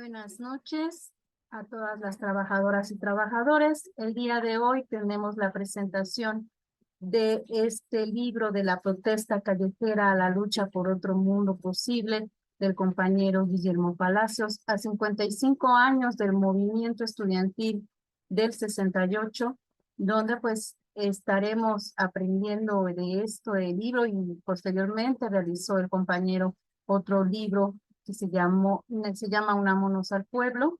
Buenas noches a todas las trabajadoras y trabajadores. El día de hoy tenemos la presentación de este libro de la protesta callejera a la lucha por otro mundo posible del compañero Guillermo Palacios, a 55 años del movimiento estudiantil del 68, donde pues estaremos aprendiendo de esto el libro y posteriormente realizó el compañero otro libro que se llama Unámonos al Pueblo.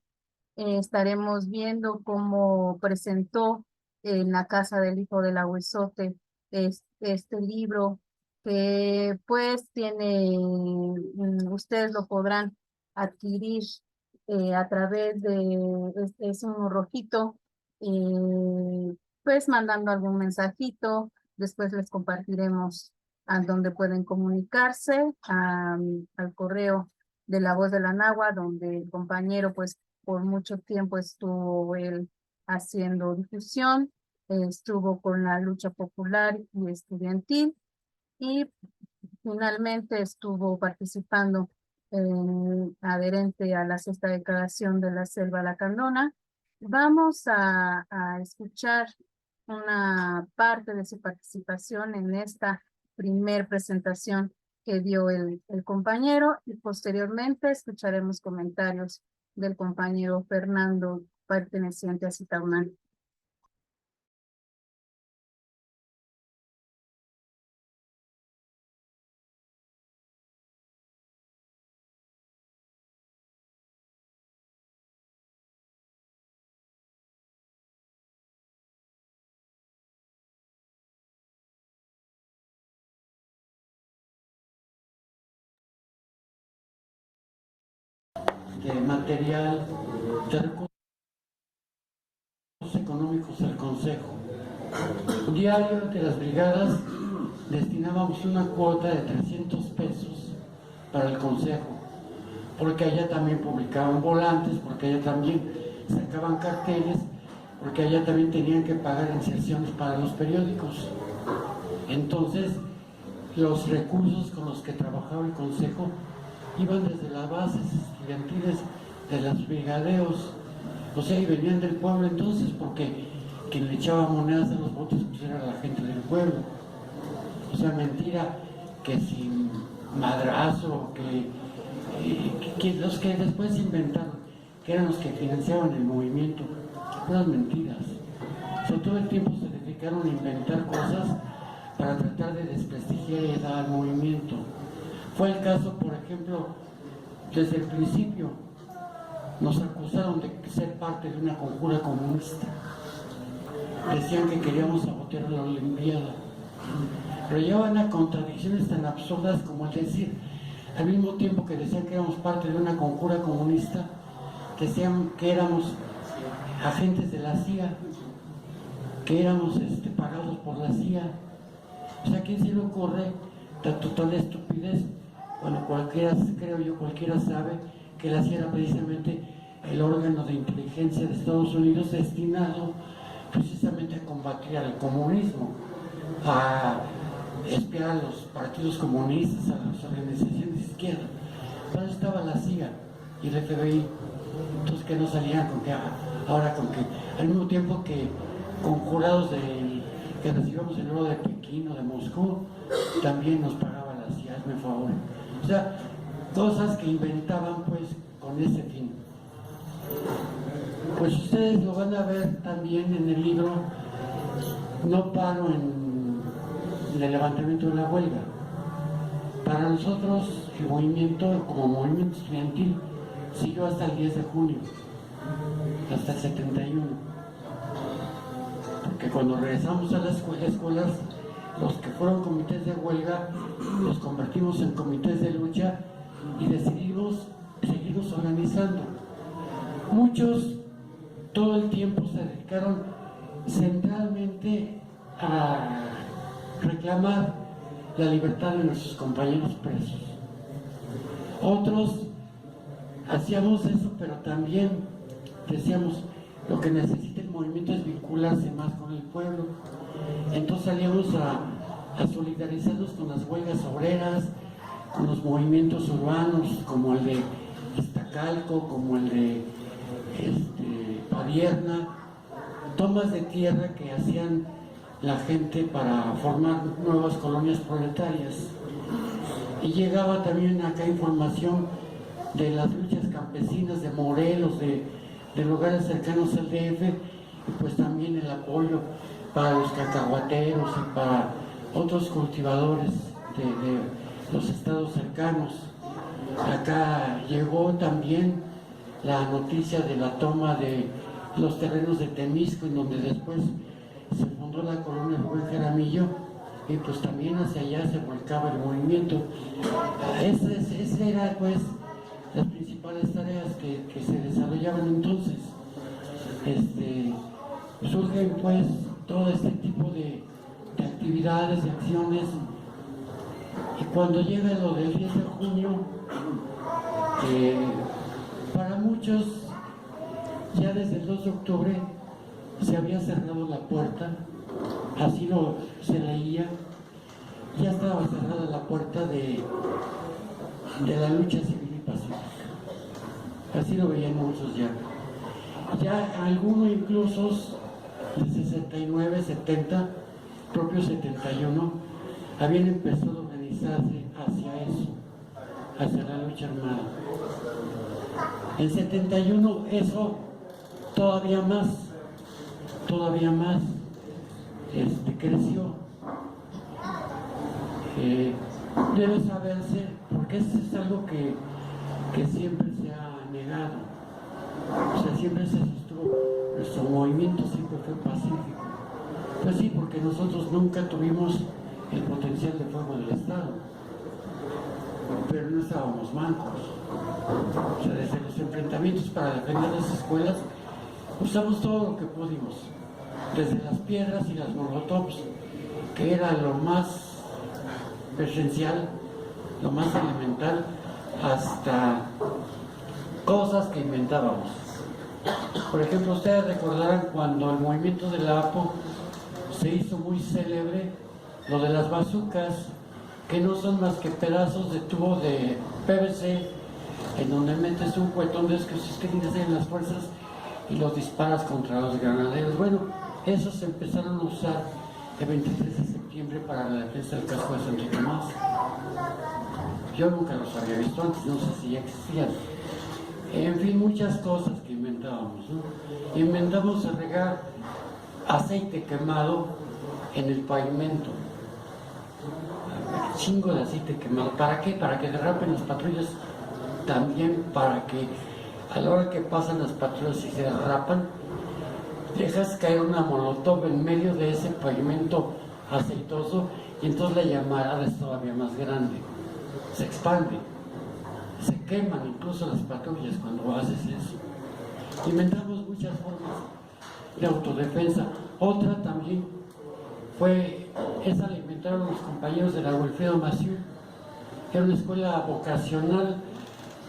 Estaremos viendo cómo presentó en la Casa del Hijo del Ahuezote este libro que pues tiene, ustedes lo podrán adquirir a través de, es un rojito, pues mandando algún mensajito, después les compartiremos a donde pueden comunicarse, al correo de La Voz de la Nahua, donde el compañero pues por mucho tiempo estuvo él haciendo difusión, estuvo con la lucha popular y estudiantil y finalmente estuvo participando adherente a la sexta declaración de la Selva Lacandona. Vamos a escuchar una parte de su participación en esta primer presentación que dio el compañero y posteriormente escucharemos comentarios del compañero Fernando perteneciente a Citaunán. De material, de recursos económicos al Consejo. Diario de las brigadas destinábamos una cuota de 300 pesos para el Consejo, porque allá también publicaban volantes, porque allá también sacaban carteles, porque allá también tenían que pagar inserciones para los periódicos. Entonces, los recursos con los que trabajaba el Consejo iban desde las bases estudiantiles de los brigadeos, o sea, y venían del pueblo entonces, porque quien le echaba monedas a los votos pues era la gente del pueblo. O sea, mentira que sin madrazo, que los que después inventaron, que eran los que financiaban el movimiento, puras mentiras. O sea, todo el tiempo se dedicaron a inventar cosas para tratar de desprestigiar al movimiento. Fue el caso, por ejemplo, desde el principio nos acusaron de ser parte de una conjura comunista. Decían que queríamos sabotear la Olimpiada. Pero llevaban a contradicciones tan absurdas como el decir, al mismo tiempo que decían que éramos parte de una conjura comunista, decían que éramos agentes de la CIA, que éramos pagados por la CIA. O sea, ¿a quién se le ocurre la total estupidez? Bueno, cualquiera sabe que la CIA era precisamente el órgano de inteligencia de Estados Unidos destinado precisamente a combatir al comunismo, a espiar a los partidos comunistas, a las organizaciones de izquierda. Para eso estaba la CIA y el FBI. Entonces, que no salían con que ahora con que al mismo tiempo que con jurados que recibíamos el oro de Pekín o de Moscú, también nos pagaba la CIA, hazme favor. O sea, cosas que inventaban pues con ese fin. Pues ustedes lo van a ver también en el libro. No paro en el levantamiento de la huelga. Para nosotros el movimiento, como movimiento estudiantil, siguió hasta el 10 de junio, hasta el 71. Porque cuando regresamos a las escuelas, los que fueron comités de huelga los convertimos en comités de lucha y decidimos seguirnos organizando. Muchos todo el tiempo se dedicaron centralmente a reclamar la libertad de nuestros compañeros presos. Otros hacíamos eso, pero también decíamos, lo que necesita el movimiento es vincularse más con el pueblo. Entonces salíamos a solidarizarnos con las huelgas obreras, con los movimientos urbanos como el de Iztacalco, como el de Padierna, tomas de tierra que hacían la gente para formar nuevas colonias proletarias. Y llegaba también acá información de las luchas campesinas de Morelos, de lugares cercanos al DF, y pues también el apoyo para los cacahuateros y para otros cultivadores de los estados cercanos. Acá llegó también la noticia de la toma de los terrenos de Temisco, en donde después se fundó la colonia Rubén Jaramillo, y pues también hacia allá se volcaba el movimiento. Esas eran pues las principales tareas que se desarrollaban entonces. Surgen pues todo este tipo de actividades, de acciones, y cuando llega lo del 10 de junio, para muchos ya desde el 2 de octubre se había cerrado la puerta, así se leía, ya estaba cerrada la puerta de la lucha civil y pacífica, así lo veían muchos ya. Ya algunos incluso de 69, 70, propio 71, habían empezado a organizarse hacia eso, hacia la lucha armada. En 71 eso todavía más creció. Debe saberse, porque eso es algo que siempre se ha negado. O sea, siempre se sostuvo, nuestro movimiento siempre fue pacífico. Pues sí, porque nosotros nunca tuvimos el potencial de fuego del Estado, pero no estábamos mancos. O sea, desde los enfrentamientos para defender las escuelas, usamos todo lo que pudimos, desde las piedras y las molotovs, que era lo más esencial, lo más elemental, hasta cosas que inventábamos. Por ejemplo, ustedes recordarán cuando el movimiento de la APO se hizo muy célebre, lo de las bazucas, que no son más que pedazos de tubo de PVC, en donde metes un cuetón de esos que tienes en las fuerzas y los disparas contra los granaderos. Bueno, esos se empezaron a usar el 23 de septiembre para la defensa del casco de Santo Tomás. Yo nunca los había visto antes, no sé si ya existían. En fin, muchas cosas que inventábamos, ¿no? Inventamos a regar aceite quemado en el pavimento. Chingo de aceite quemado. ¿Para qué? Para que derrapen las patrullas, también para que a la hora que pasan las patrullas y se derrapan, dejas caer una molotov en medio de ese pavimento aceitoso, y entonces la llamarada es todavía más grande, se expande, se queman incluso las patrullas cuando haces eso. Inventamos muchas formas de autodefensa. Otra también fue, esa la inventaron los compañeros de la Wilfredo Massieu, que era una escuela vocacional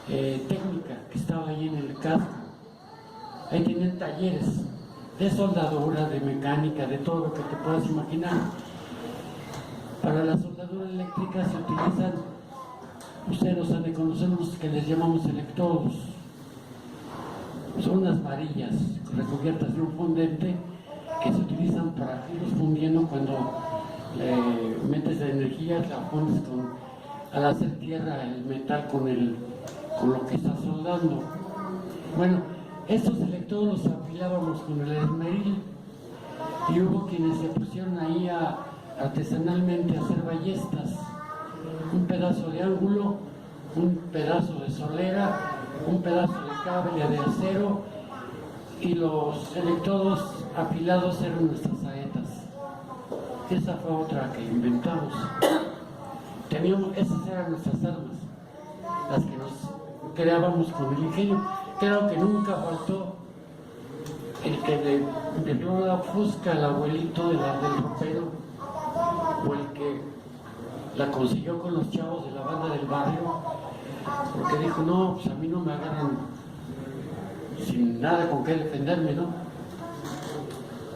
técnica que estaba ahí en el casco. Ahí tenían talleres de soldadura, de mecánica, de todo lo que te puedas imaginar. Para la soldadura eléctrica se utilizan, ustedes los han de conocer, los que les llamamos electrodos. Son unas varillas recubiertas de un fundente que se utilizan para irlos fundiendo cuando le metes la energía, la fundes al hacer tierra el metal con lo que está soldando. Bueno, estos electrodos los afilábamos con el esmeril, y hubo quienes se pusieron ahí artesanalmente a hacer ballestas, un pedazo de ángulo, un pedazo de solera, un pedazo de cable de acero, y los electrodos afilados eran nuestras saetas. Esa fue otra que inventamos. Esas eran nuestras armas, las que nos creábamos con el ingenio. Creo que nunca faltó el que de la fusca, el abuelito del ropero, o el que la consiguió con los chavos de la banda del barrio, porque dijo, no, pues a mí no me agarran sin nada con qué defenderme, ¿no?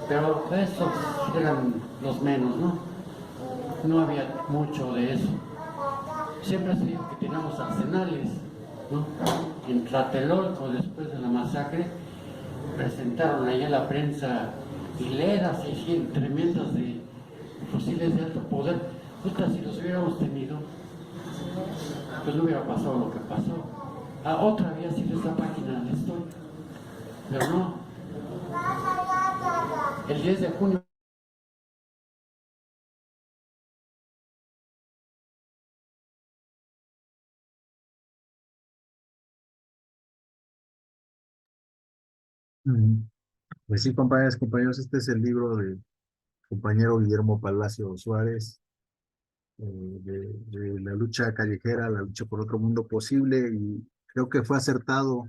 Pero esos eran los menos, ¿no? No había mucho de eso. Siempre se dijo que teníamos arsenales, ¿no? en Tlatelolco, después de la masacre, presentaron ahí a la prensa hileras y tremendas de fusiles de alto poder. Puta, si los hubiéramos tenido, pues no hubiera pasado lo que pasó. Otra había sido esta página de la historia, pero no. El 10 de junio Mm, Pues sí, compañeros, compañeros, este es el libro del compañero Guillermo Palacio Suárez, de la lucha callejera, la lucha por otro mundo posible, y creo que fue acertado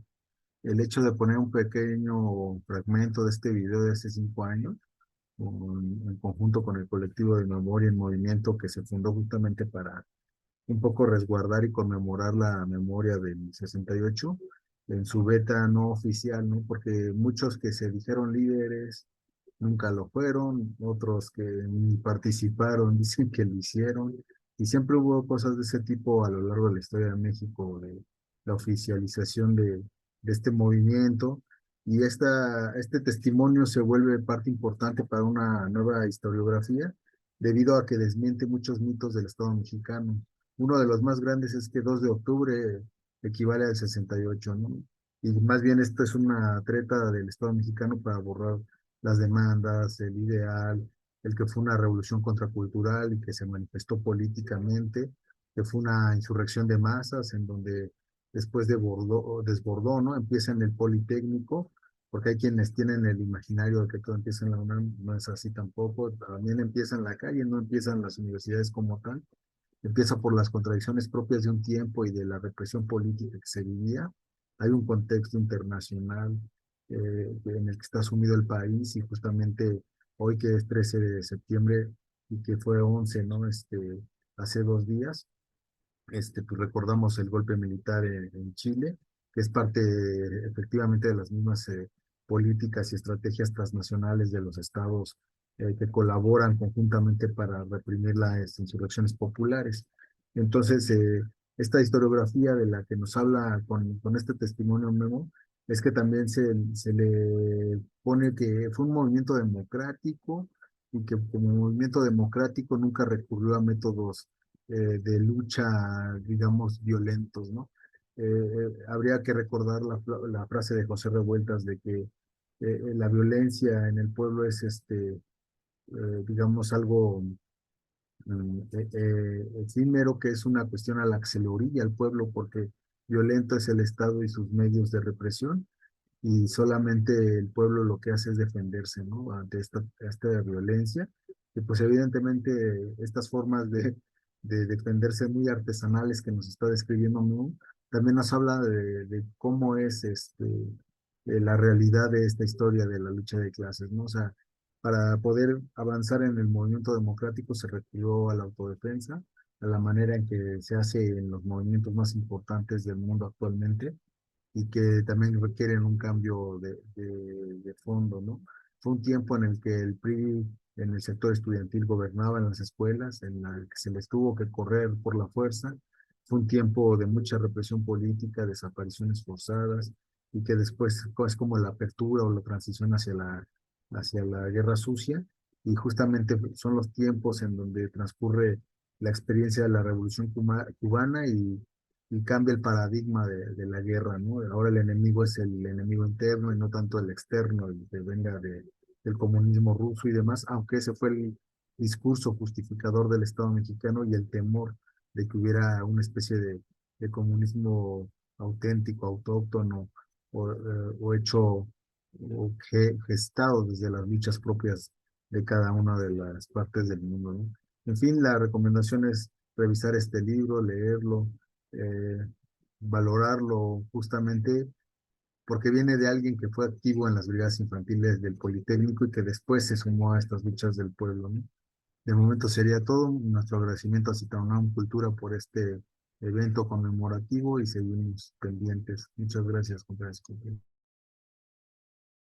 el hecho de poner un pequeño fragmento de este video de hace 5 años, en conjunto con el colectivo de Memoria en Movimiento, que se fundó justamente para un poco resguardar y conmemorar la memoria del 68 en su beta no oficial, ¿no? Porque muchos que se dijeron líderes nunca lo fueron, otros que ni participaron dicen que lo hicieron, y siempre hubo cosas de ese tipo a lo largo de la historia de México, de la oficialización de este movimiento, y este testimonio se vuelve parte importante para una nueva historiografía, debido a que desmiente muchos mitos del Estado mexicano. Uno de los más grandes es que 2 de octubre equivale al 68, ¿no? Y más bien esto es una treta del Estado mexicano para borrar las demandas, el ideal, el que fue una revolución contracultural y que se manifestó políticamente, que fue una insurrección de masas en donde después desbordó, ¿no? Empieza en el Politécnico, porque hay quienes tienen el imaginario de que todo empieza en la UNAM, no es así tampoco, también empieza en la calle, no empiezan las universidades como tal, empieza por las contradicciones propias de un tiempo y de la represión política que se vivía. Hay un contexto internacional en el que está sumido el país, y justamente hoy, que es 13 de septiembre y que fue 11, ¿no? Hace 2 días, pues recordamos el golpe militar en Chile, que es parte efectivamente de las mismas políticas y estrategias transnacionales de los estados que colaboran conjuntamente para reprimir las insurrecciones populares. Entonces, esta historiografía de la que nos habla con este testimonio nuevo, es que también se le pone que fue un movimiento democrático, y que como movimiento democrático nunca recurrió a métodos de lucha, digamos, violentos, ¿no? Habría que recordar la frase de José Revueltas de que la violencia en el pueblo es, digamos, algo efímero, que es una cuestión a la que se le orilla al pueblo, porque violento es el Estado y sus medios de represión, y solamente el pueblo lo que hace es defenderse, ¿no? Ante esta violencia, y pues evidentemente estas formas de defenderse muy artesanales que nos está describiendo, ¿no? También nos habla de cómo es la realidad de esta historia de la lucha de clases, ¿no? O sea, para poder avanzar en el movimiento democrático se recurrió a la autodefensa, a la manera en que se hace en los movimientos más importantes del mundo actualmente, y que también requieren un cambio de fondo, ¿no? Fue un tiempo en el que el PRI en el sector estudiantil gobernaba en las escuelas, en la que se les tuvo que correr por la fuerza. Fue un tiempo de mucha represión política, desapariciones forzadas, y que después es como la apertura o la transición hacia la guerra sucia, y justamente son los tiempos en donde transcurre la experiencia de la Revolución Cubana, y cambia el paradigma de la guerra, ¿no? Ahora el enemigo es el enemigo interno y no tanto el externo, el que venga del comunismo ruso y demás, aunque ese fue el discurso justificador del Estado mexicano, y el temor de que hubiera una especie de comunismo auténtico, autóctono, o hecho o gestado desde las luchas propias de cada una de las partes del mundo, ¿no? En fin, la recomendación es revisar este libro, leerlo, eh, valorarlo, justamente porque viene de alguien que fue activo en las brigadas infantiles del Politécnico y que después se sumó a estas luchas del pueblo, ¿no? De momento sería todo. Nuestro agradecimiento a Citaunam Cultura por este evento conmemorativo, y seguimos pendientes. Muchas gracias, compañeros.